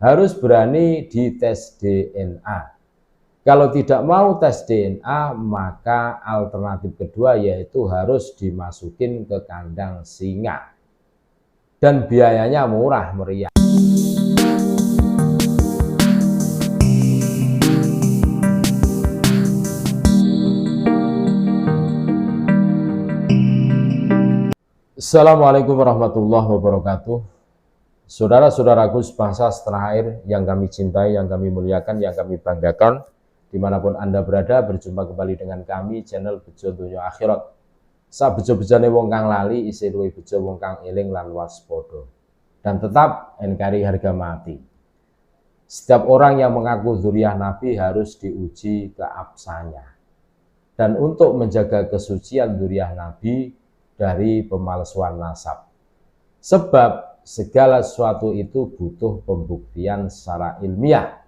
harus berani dites DNA. Kalau tidak mau tes DNA, maka alternatif kedua yaitu harus dimasukin ke kandang singa. Dan biayanya murah meriah. Assalamualaikum warahmatullahi wabarakatuh. Saudara-saudaraku sebangsa setanah air yang kami cintai, yang kami muliakan, yang kami banggakan, dimanapun Anda berada, berjumpa kembali dengan kami, channel Bejo Donya Akhirat. Sa bejo-bejane wong kang lali, isi luwih bejo wong kang eling lan waspada. Dan tetap NKRI harga mati. Setiap orang yang mengaku dzurriyyah Nabi harus diuji keabsahannya. Dan untuk menjaga kesucian dzurriyyah Nabi dari pemalsuan nasab. Sebab segala sesuatu itu butuh pembuktian secara ilmiah.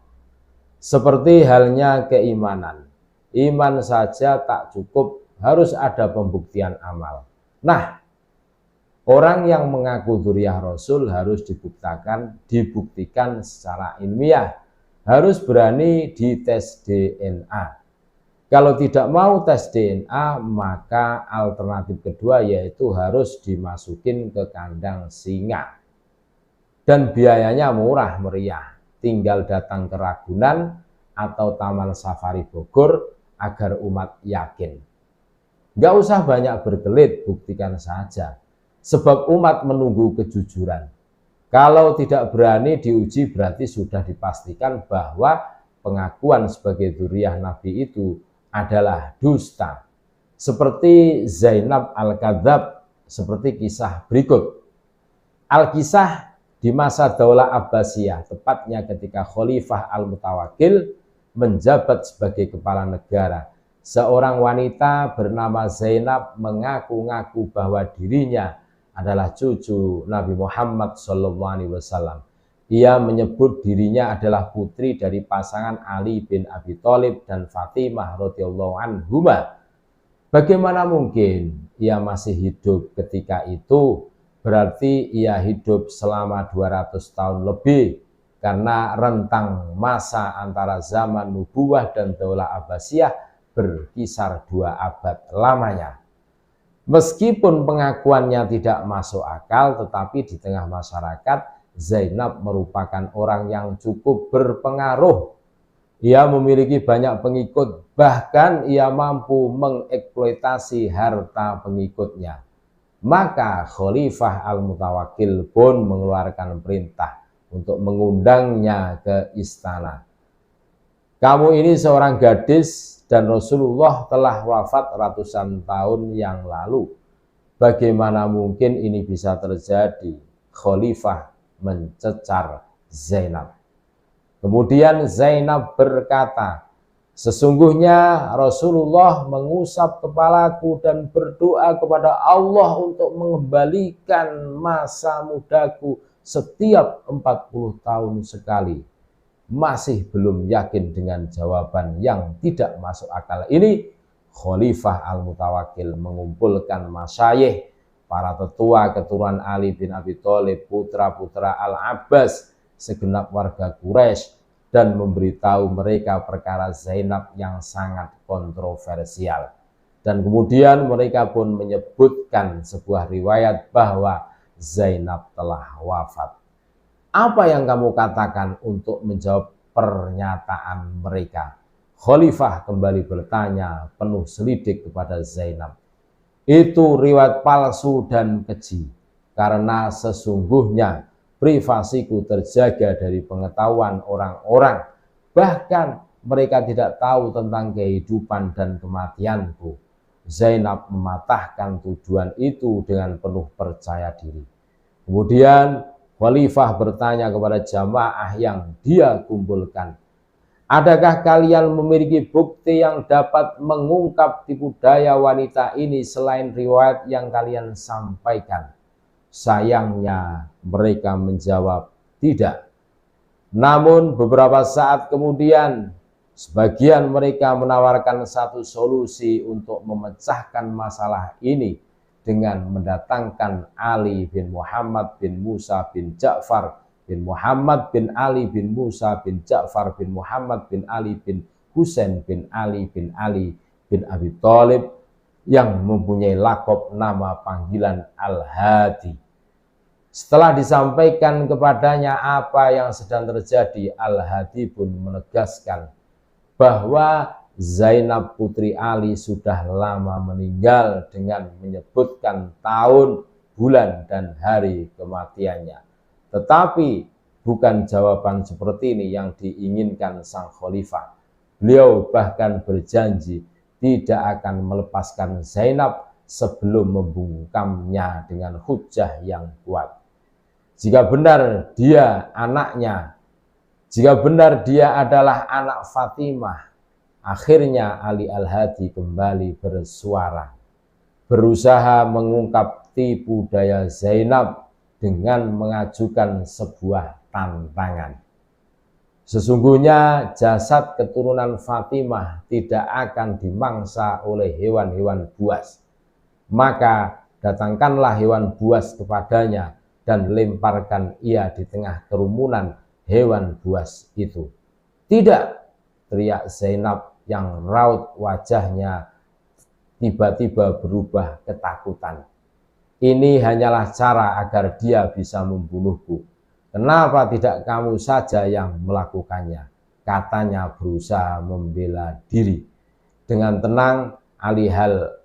Seperti halnya keimanan. Iman saja tak cukup, harus ada pembuktian amal. Nah, orang yang mengaku dzurriyyah Rasul harus dibuktikan secara ilmiah. Harus berani dites DNA. Kalau tidak mau tes DNA, maka alternatif kedua yaitu harus dimasukin ke kandang singa. Dan biayanya murah meriah. Tinggal datang ke Ragunan atau Taman Safari Bogor agar umat yakin. Gak usah banyak berkelit, buktikan saja. Sebab umat menunggu kejujuran. Kalau tidak berani diuji berarti sudah dipastikan bahwa pengakuan sebagai dzurriyyah Nabi itu adalah dusta. Seperti Zainab Al-Kadzab, seperti kisah berikut. Al-Kisah di masa Daulah Abbasiyah, tepatnya ketika Khalifah Al-Mutawakkil menjabat sebagai kepala negara. Seorang wanita bernama Zainab mengaku-ngaku bahwa dirinya adalah cucu Nabi Muhammad SAW. Ia menyebut dirinya adalah putri dari pasangan Ali bin Abi Thalib dan Fatimah radhiyallahu anhuma. Bagaimana mungkin ia masih hidup ketika itu? Berarti ia hidup selama 200 tahun lebih, karena rentang masa antara zaman nubuwah dan Daulah Abbasiyah berkisar 2 abad lamanya. Meskipun pengakuannya tidak masuk akal, tetapi di tengah masyarakat Zainab merupakan orang yang cukup berpengaruh. Ia memiliki banyak pengikut, bahkan ia mampu mengeksploitasi harta pengikutnya. Maka Khalifah Al-Mutawakkil pun mengeluarkan perintah untuk mengundangnya ke istana. Kamu ini seorang gadis dan Rasulullah telah wafat ratusan tahun yang lalu. Bagaimana mungkin ini bisa terjadi? Khalifah mencecar Zainab. Kemudian Zainab berkata, sesungguhnya Rasulullah mengusap kepalaku dan berdoa kepada Allah untuk mengembalikan masa mudaku setiap 40 tahun sekali. Masih belum yakin dengan jawaban yang tidak masuk akal ini, Khalifah Al-Mutawakkil mengumpulkan masyayikh, para tetua keturunan Ali bin Abi Thalib, putra-putra Al-Abbas, segenap warga Quraisy, dan memberitahu mereka perkara Zainab yang sangat kontroversial. Dan kemudian mereka pun menyebutkan sebuah riwayat bahwa Zainab telah wafat. Apa yang kamu katakan untuk menjawab pernyataan mereka? Khalifah kembali bertanya penuh selidik kepada Zainab. Itu riwayat palsu dan keji, karena sesungguhnya privasiku terjaga dari pengetahuan orang-orang. Bahkan mereka tidak tahu tentang kehidupan dan kematianku. Zainab mematahkan tuduhan itu dengan penuh percaya diri. Kemudian Khalifah bertanya kepada jamaah yang dia kumpulkan, adakah kalian memiliki bukti yang dapat mengungkap tipu daya wanita ini selain riwayat yang kalian sampaikan? Sayangnya mereka menjawab tidak. Namun beberapa saat kemudian sebagian mereka menawarkan satu solusi untuk memecahkan masalah ini dengan mendatangkan Ali bin Muhammad bin Musa bin Ja'far bin Muhammad bin Ali bin Musa bin Ja'far bin Muhammad bin Ali bin Husain bin Ali bin Abi Thalib yang mempunyai lakop nama panggilan Al-Hadi. Setelah disampaikan kepadanya apa yang sedang terjadi, Al-Hadi pun menegaskan bahwa Zainab putri Ali sudah lama meninggal dengan menyebutkan tahun, bulan, dan hari kematiannya. Tetapi bukan jawaban seperti ini yang diinginkan sang khalifah. Beliau bahkan berjanji tidak akan melepaskan Zainab sebelum membungkamnya dengan hujah yang kuat. Jika benar dia anaknya, jika benar dia adalah anak Fatimah, akhirnya Ali Al-Hadi kembali bersuara, berusaha mengungkap tipu daya Zainab dengan mengajukan sebuah tantangan. Sesungguhnya jasad keturunan Fatimah tidak akan dimangsa oleh hewan-hewan buas. Maka datangkanlah hewan buas kepadanya dan lemparkan ia di tengah kerumunan hewan buas itu. Tidak, teriak Zainab yang raut wajahnya tiba-tiba berubah ketakutan. Ini hanyalah cara agar dia bisa membunuhku. Kenapa tidak kamu saja yang melakukannya? Katanya berusaha membela diri. Dengan tenang Ali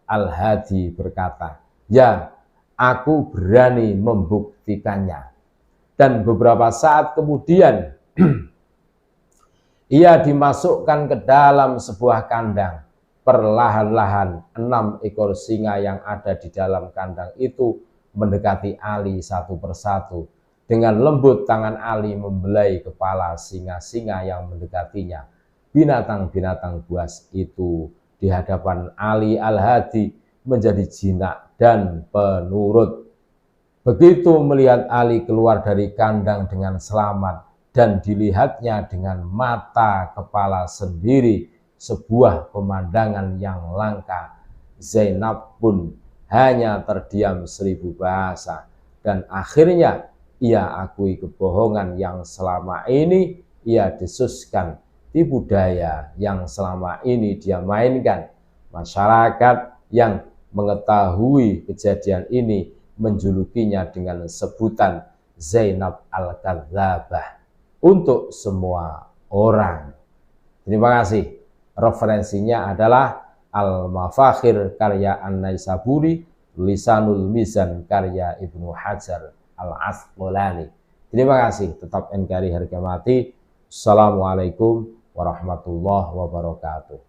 Al-Hadi berkata, ya, aku berani membuktikannya. Dan beberapa saat kemudian ia dimasukkan ke dalam sebuah kandang. Perlahan-lahan 6 ekor singa yang ada di dalam kandang itu mendekati Ali satu persatu. Dengan lembut tangan Ali membelai kepala singa-singa yang mendekatinya. Binatang-binatang buas itu di hadapan Ali Al-Hadi menjadi jinak dan penurut. Begitu melihat Ali keluar dari kandang dengan selamat dan dilihatnya dengan mata kepala sendiri, sebuah pemandangan yang langka, Zainab pun hanya terdiam 1000 bahasa. Dan akhirnya ia akui kebohongan yang selama ini ia desuskan, tipu daya yang selama ini dia mainkan. Masyarakat yang mengetahui kejadian ini menjulukinya dengan sebutan Zainab Al-Kadzabah untuk semua orang. Terima kasih. Referensinya adalah Al-Mafakhir karya An-Naisaburi, Lisanul Mizan karya Ibnu Hajar Al-Asqalani. Terima kasih. Tetap NKRI harga mati. Assalamualaikum warahmatullahi wabarakatuh.